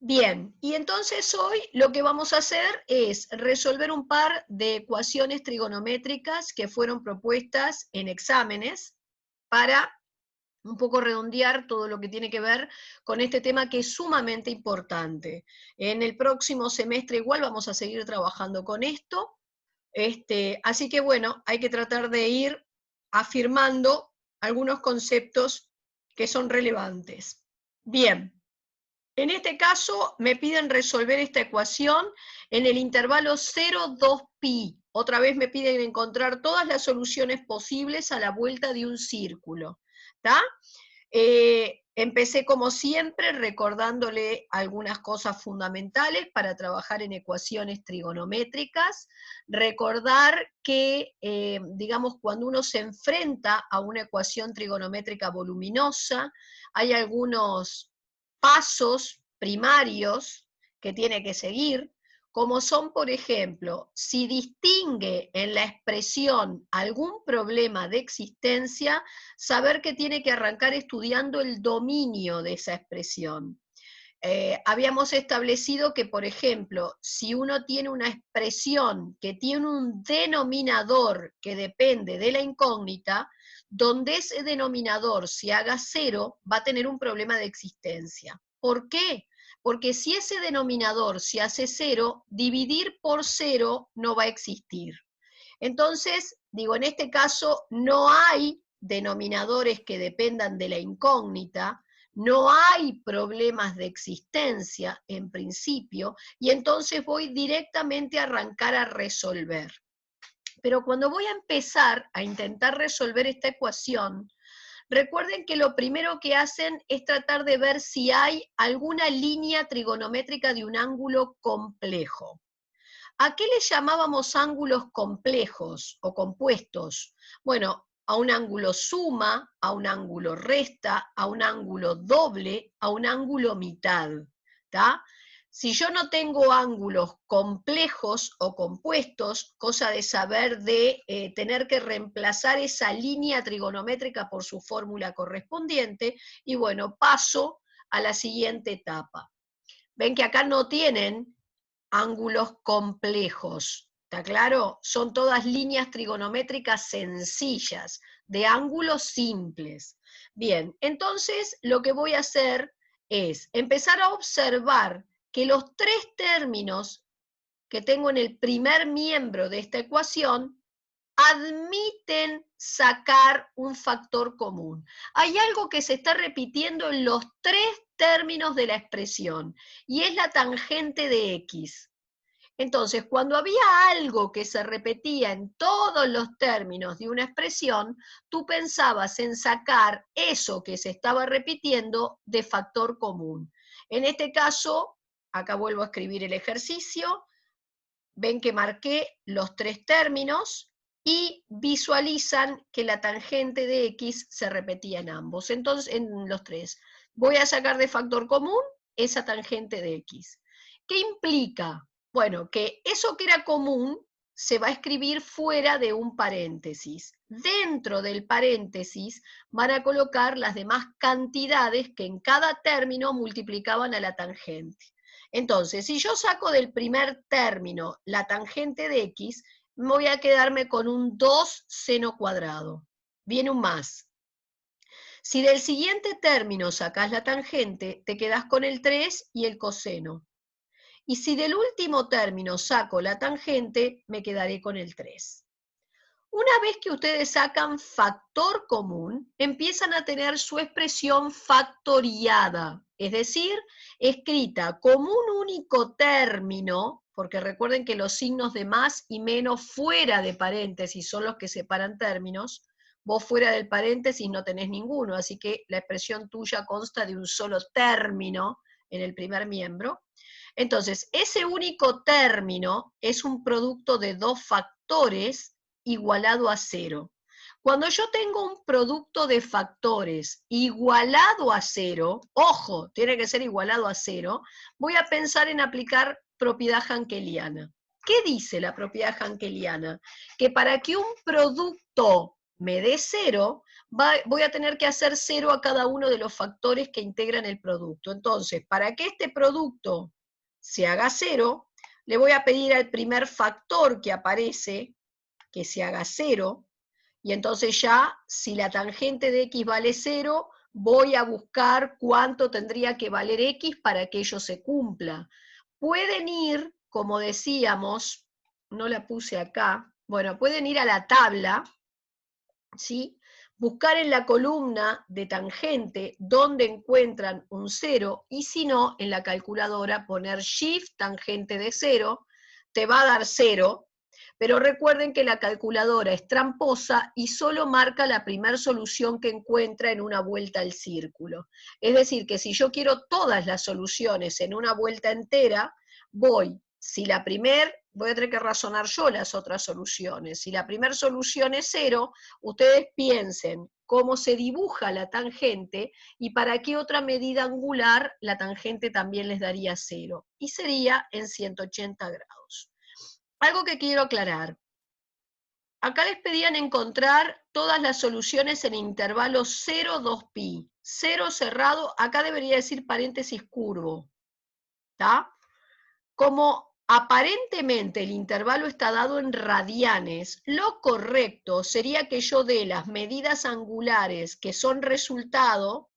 Bien, y entonces hoy lo que vamos a hacer es resolver un par de ecuaciones trigonométricas que fueron propuestas en exámenes para un poco redondear todo lo que tiene que ver con este tema que es sumamente importante. En el próximo semestre igual vamos a seguir trabajando con esto, así que bueno, hay que tratar de ir afirmando algunos conceptos que son relevantes. Bien. En este caso, me piden resolver esta ecuación en el intervalo 0, 2pi. Otra vez me piden encontrar todas las soluciones posibles a la vuelta de un círculo. ¿Está? Empecé como siempre recordándole algunas cosas fundamentales para trabajar en ecuaciones trigonométricas. Recordar que, digamos, cuando uno se enfrenta a una ecuación trigonométrica voluminosa, hay algunos pasos primarios que tiene que seguir, como son, por ejemplo, si distingue en la expresión algún problema de existencia, saber que tiene que arrancar estudiando el dominio de esa expresión. Habíamos establecido que, por ejemplo, si uno tiene una expresión que tiene un denominador que depende de la incógnita, donde ese denominador se haga cero, va a tener un problema de existencia. ¿Por qué? Porque si ese denominador se hace cero, dividir por cero no va a existir. Entonces, digo, en este caso no hay denominadores que dependan de la incógnita, no hay problemas de existencia en principio, y entonces voy directamente a arrancar a resolver. Pero cuando voy a empezar a intentar resolver esta ecuación, recuerden que lo primero que hacen es tratar de ver si hay alguna línea trigonométrica de un ángulo complejo. ¿A qué le llamábamos ángulos complejos o compuestos? Bueno, a un ángulo suma, a un ángulo resta, a un ángulo doble, a un ángulo mitad. ¿Tá? Si yo no tengo ángulos complejos o compuestos, cosa de saber de tener que reemplazar esa línea trigonométrica por su fórmula correspondiente, y bueno, paso a la siguiente etapa. Ven que acá no tienen ángulos complejos, ¿está claro? Son todas líneas trigonométricas sencillas, de ángulos simples. Bien, entonces lo que voy a hacer es empezar a observar que los tres términos que tengo en el primer miembro de esta ecuación admiten sacar un factor común. Hay algo que se está repitiendo en los tres términos de la expresión, y es la tangente de x. Entonces, cuando había algo que se repetía en todos los términos de una expresión, tú pensabas en sacar eso que se estaba repitiendo de factor común. En este caso, acá vuelvo a escribir el ejercicio, ven que marqué los tres términos y visualizan que la tangente de x se repetía en ambos, entonces en los tres. Voy a sacar de factor común esa tangente de x. ¿Qué implica? Bueno, que eso que era común se va a escribir fuera de un paréntesis. Dentro del paréntesis van a colocar las demás cantidades que en cada término multiplicaban a la tangente. Entonces, si yo saco del primer término la tangente de x, voy a quedarme con un 2 seno cuadrado. Viene un más. Si del siguiente término sacás la tangente, te quedás con el 3 y el coseno. Y si del último término saco la tangente, me quedaré con el 3. Una vez que ustedes sacan factor común, empiezan a tener su expresión factoriada, es decir, escrita como un único término, porque recuerden que los signos de más y menos fuera de paréntesis son los que separan términos. Vos fuera del paréntesis no tenés ninguno, así que la expresión tuya consta de un solo término en el primer miembro. Entonces, ese único término es un producto de dos factores igualado a cero. Cuando yo tengo un producto de factores igualado a cero, ojo, tiene que ser igualado a cero, voy a pensar en aplicar propiedad jankeliana. ¿Qué dice la propiedad jankeliana? Que para que un producto me dé 0, voy a tener que hacer 0 a cada uno de los factores que integran el producto. Entonces, para que este producto se haga 0, le voy a pedir al primer factor que aparece que se haga 0, y entonces ya, si la tangente de x vale 0, voy a buscar cuánto tendría que valer x para que ello se cumpla. Pueden ir, como decíamos, no la puse acá, bueno, pueden ir a la tabla, ¿sí? Buscar en la columna de tangente donde encuentran un 0, y si no, en la calculadora poner shift tangente de 0, te va a dar 0, pero recuerden que la calculadora es tramposa y solo marca la primera solución que encuentra en una vuelta al círculo. Es decir, que si yo quiero todas las soluciones en una vuelta entera, si la voy a tener que razonar yo las otras soluciones. Si la primera solución es 0, ustedes piensen cómo se dibuja la tangente y para qué otra medida angular la tangente también les daría 0. Y sería en 180 grados. Algo que quiero aclarar. Acá les pedían encontrar todas las soluciones en intervalo 0, 2pi. 0 cerrado, acá debería decir paréntesis curvo. ¿Está? Como aparentemente el intervalo está dado en radianes, lo correcto sería que yo dé las medidas angulares que son resultado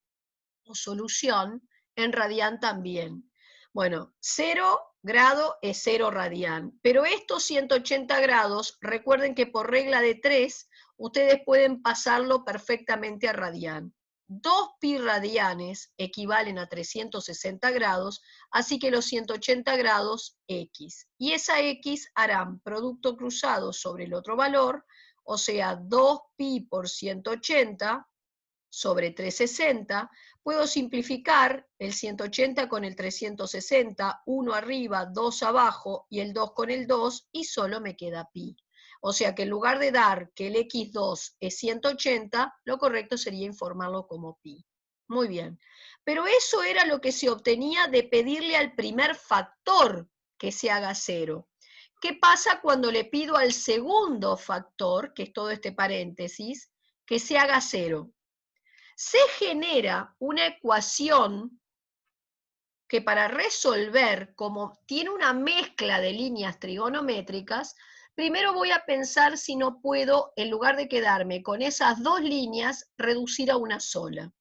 o solución en radián también. Bueno, 0 grado es 0 radián, pero estos 180 grados, recuerden que por regla de 3, ustedes pueden pasarlo perfectamente a radián. 2pi radianes equivalen a 360 grados, así que los 180 grados x. Y esa x harán producto cruzado sobre el otro valor, o sea, 2pi por 180 sobre 360, puedo simplificar el 180 con el 360, 1 arriba, 2 abajo, y el 2 con el 2, y solo me queda pi. O sea que en lugar de dar que el x2 es 180, lo correcto sería informarlo como pi. Muy bien. Pero eso era lo que se obtenía de pedirle al primer factor que se haga 0. ¿Qué pasa cuando le pido al segundo factor, que es todo este paréntesis, que se haga 0? Se genera una ecuación que para resolver, como tiene una mezcla de líneas trigonométricas, primero voy a pensar si no puedo, en lugar de quedarme con esas dos líneas, reducir a una sola.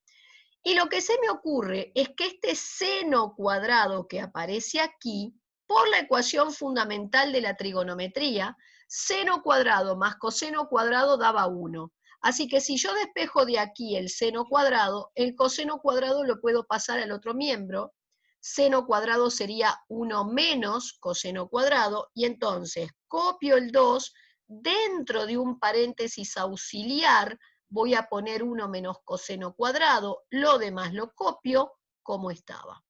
Y lo que se me ocurre es que este seno cuadrado que aparece aquí, por la ecuación fundamental de la trigonometría, seno cuadrado más coseno cuadrado daba 1. Así que si yo despejo de aquí el seno cuadrado, el coseno cuadrado lo puedo pasar al otro miembro. Seno cuadrado sería 1 menos coseno cuadrado, y entonces copio el 2 dentro de un paréntesis auxiliar. Voy a poner 1 menos coseno cuadrado, lo demás lo copio como estaba.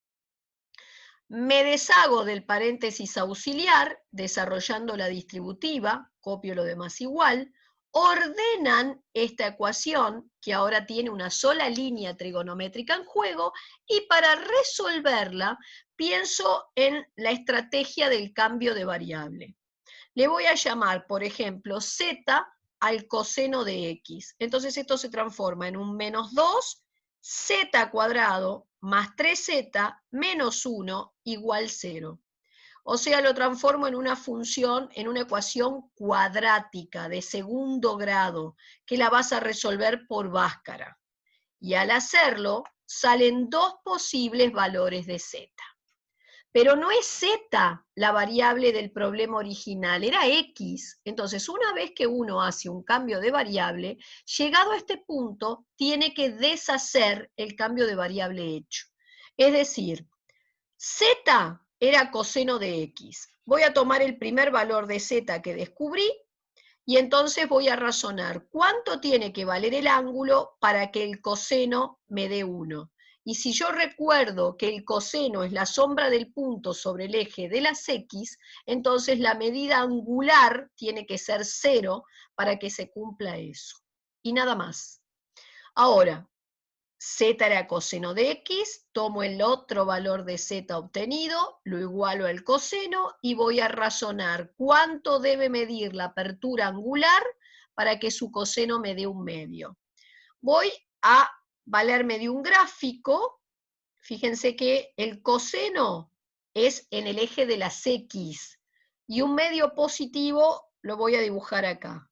Me deshago del paréntesis auxiliar, desarrollando la distributiva, copio lo demás igual, ordenan esta ecuación, que ahora tiene una sola línea trigonométrica en juego, y para resolverla pienso en la estrategia del cambio de variable. Le voy a llamar, por ejemplo, z al coseno de x. Entonces esto se transforma en un menos 2, z cuadrado más 3z menos 1 igual 0. O sea, lo transformo en una función, en una ecuación cuadrática de segundo grado, que la vas a resolver por Bhaskara. Y al hacerlo, salen dos posibles valores de z. Pero no es z la variable del problema original, era x. Entonces, una vez que uno hace un cambio de variable, llegado a este punto, tiene que deshacer el cambio de variable hecho. Es decir, z era coseno de x. Voy a tomar el primer valor de z que descubrí, y entonces voy a razonar cuánto tiene que valer el ángulo para que el coseno me dé 1. Y si yo recuerdo que el coseno es la sombra del punto sobre el eje de las x, entonces la medida angular tiene que ser 0 para que se cumpla eso. Y nada más. Ahora, z era coseno de x, tomo el otro valor de z obtenido, lo igualo al coseno y voy a razonar cuánto debe medir la apertura angular para que su coseno me dé 1/2. Voy a valerme de un gráfico. Fíjense que el coseno es en el eje de las X, y 1/2 positivo lo voy a dibujar acá.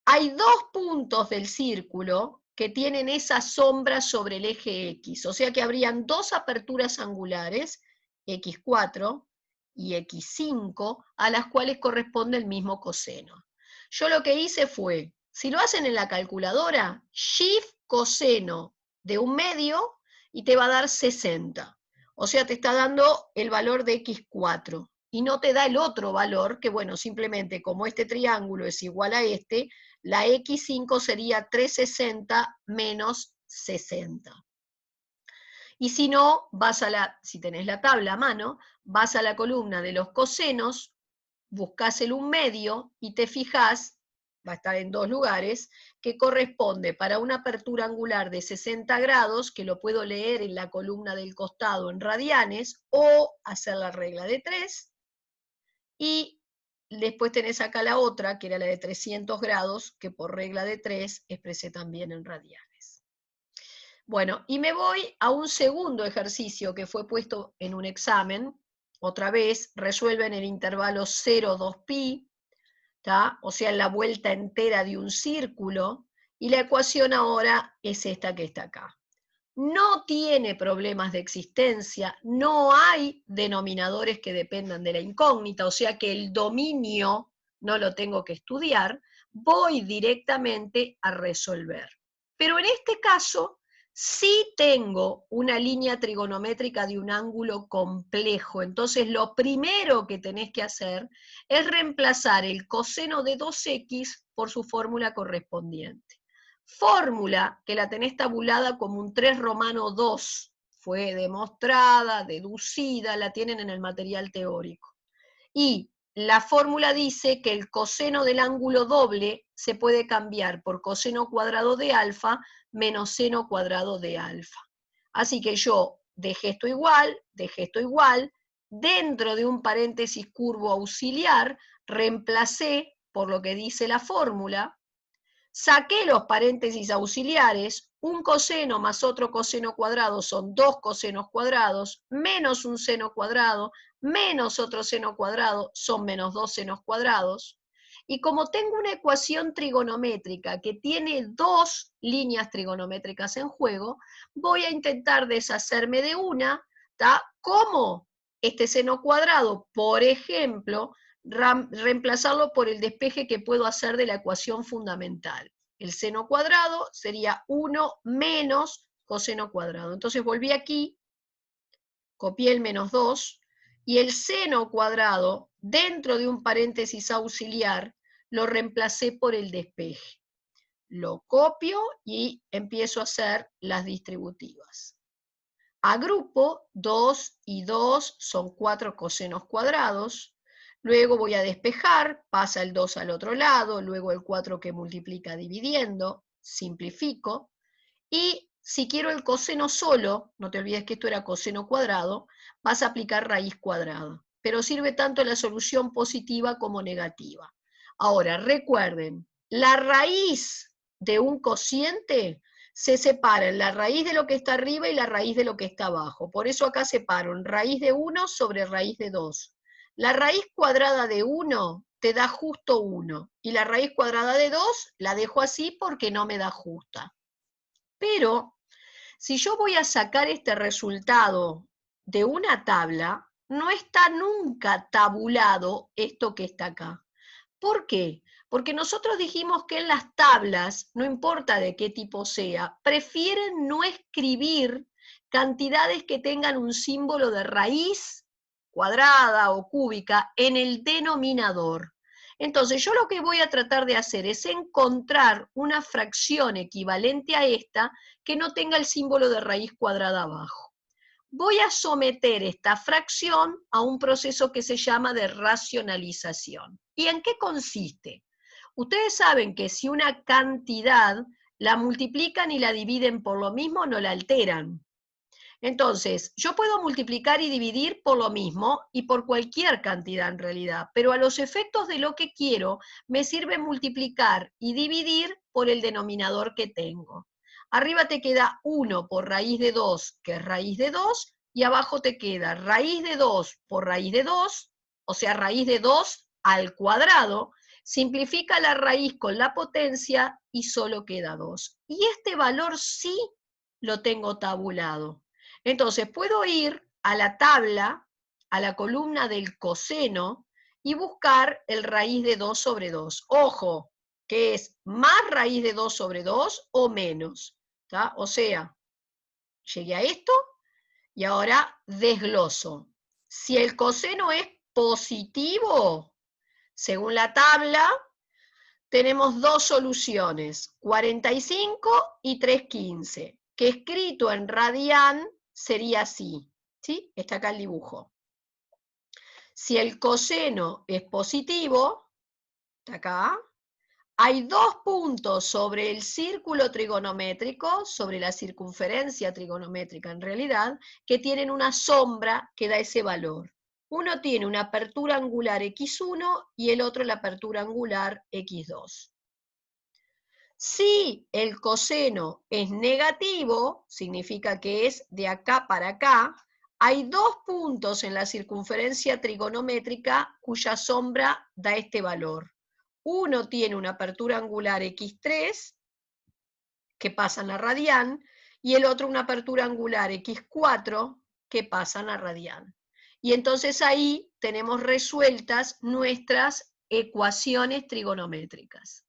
Hay 2 puntos del círculo que tienen esa sombra sobre el eje X, o sea que habrían 2 aperturas angulares, X4 y X5, a las cuales corresponde el mismo coseno. Yo lo que hice fue, si lo hacen en la calculadora, Shift coseno de 1/2 y te va a dar 60. O sea, te está dando el valor de X4 y no te da el otro valor, que bueno, simplemente como este triángulo es igual a este, la X5 sería 360 menos 60. Y si no, si tenés la tabla a mano, vas a la columna de los cosenos, buscás el 1/2 y te fijás, va a estar en 2 lugares, que corresponde para una apertura angular de 60 grados, que lo puedo leer en la columna del costado en radianes, o hacer la regla de 3, y después tenés acá la otra, que era la de 300 grados, que por regla de 3 expresé también en radianes. Bueno, y me voy a un segundo ejercicio que fue puesto en un examen. Otra vez, resuelven el intervalo 0, 2pi, ¿tá? O sea, la vuelta entera de un círculo, y la ecuación ahora es esta que está acá. No tiene problemas de existencia, no hay denominadores que dependan de la incógnita, o sea que el dominio no lo tengo que estudiar, voy directamente a resolver. Pero en este caso, sí tengo una línea trigonométrica de un ángulo complejo, entonces lo primero que tenés que hacer es reemplazar el coseno de 2x por su fórmula correspondiente. Fórmula que la tenés tabulada como un 3 romano 2, fue demostrada, deducida, la tienen en el material teórico. Y la fórmula dice que el coseno del ángulo doble se puede cambiar por coseno cuadrado de alfa menos seno cuadrado de alfa. Así que yo dejé esto igual, dentro de un paréntesis curvo auxiliar, reemplacé por lo que dice la fórmula, saqué los paréntesis auxiliares, un coseno más otro coseno cuadrado son 2 cosenos cuadrados, menos un seno cuadrado, menos otro seno cuadrado son menos 2 senos cuadrados. Y como tengo una ecuación trigonométrica que tiene 2 líneas trigonométricas en juego, voy a intentar deshacerme de una, ¿tá? Como este seno cuadrado, por ejemplo, reemplazarlo por el despeje que puedo hacer de la ecuación fundamental. El seno cuadrado sería 1 menos coseno cuadrado. Entonces volví aquí, copié el menos 2, y el seno cuadrado, dentro de un paréntesis auxiliar, lo reemplacé por el despeje. Lo copio y empiezo a hacer las distributivas. Agrupo 2 y 2 son 4 cosenos cuadrados. Luego voy a despejar, pasa el 2 al otro lado, luego el 4 que multiplica dividiendo, simplifico, y si quiero el coseno solo, no te olvides que esto era coseno cuadrado, vas a aplicar raíz cuadrada, pero sirve tanto la solución positiva como negativa. Ahora, recuerden, la raíz de un cociente se separa en la raíz de lo que está arriba y la raíz de lo que está abajo. Por eso acá separo en raíz de 1 sobre raíz de 2. La raíz cuadrada de 1 te da justo 1, y la raíz cuadrada de 2 la dejo así porque no me da justa. Pero si yo voy a sacar este resultado de una tabla, no está nunca tabulado esto que está acá. ¿Por qué? Porque nosotros dijimos que en las tablas, no importa de qué tipo sea, prefieren no escribir cantidades que tengan un símbolo de raíz cuadrada o cúbica en el denominador. Entonces yo lo que voy a tratar de hacer es encontrar una fracción equivalente a esta que no tenga el símbolo de raíz cuadrada abajo. Voy a someter esta fracción a un proceso que se llama de racionalización. ¿Y en qué consiste? Ustedes saben que si una cantidad la multiplican y la dividen por lo mismo, no la alteran. Entonces, yo puedo multiplicar y dividir por lo mismo y por cualquier cantidad en realidad, pero a los efectos de lo que quiero me sirve multiplicar y dividir por el denominador que tengo. Arriba te queda 1 por raíz de 2, que es raíz de 2, y abajo te queda raíz de 2 por raíz de 2, o sea, raíz de 2 al cuadrado, simplifica la raíz con la potencia y solo queda 2. Y este valor sí lo tengo tabulado. Entonces, puedo ir a la tabla, a la columna del coseno, y buscar el raíz de 2 sobre 2. Ojo, que es más raíz de 2 sobre 2 o menos. ¿Tá? O sea, llegué a esto y ahora desgloso. Si el coseno es positivo, según la tabla, tenemos dos soluciones, 45 y 315, que escrito en radian sería así, ¿sí? Está acá el dibujo. Si el coseno es positivo, está acá, hay 2 puntos sobre el círculo trigonométrico, sobre la circunferencia trigonométrica en realidad, que tienen una sombra que da ese valor. Uno tiene una apertura angular x1 y el otro la apertura angular x2. Si el coseno es negativo, significa que es de acá para acá, hay 2 puntos en la circunferencia trigonométrica cuya sombra da este valor. Uno tiene una apertura angular x3, que pasan a radian, y el otro una apertura angular x4, que pasan a radian. Y entonces ahí tenemos resueltas nuestras ecuaciones trigonométricas.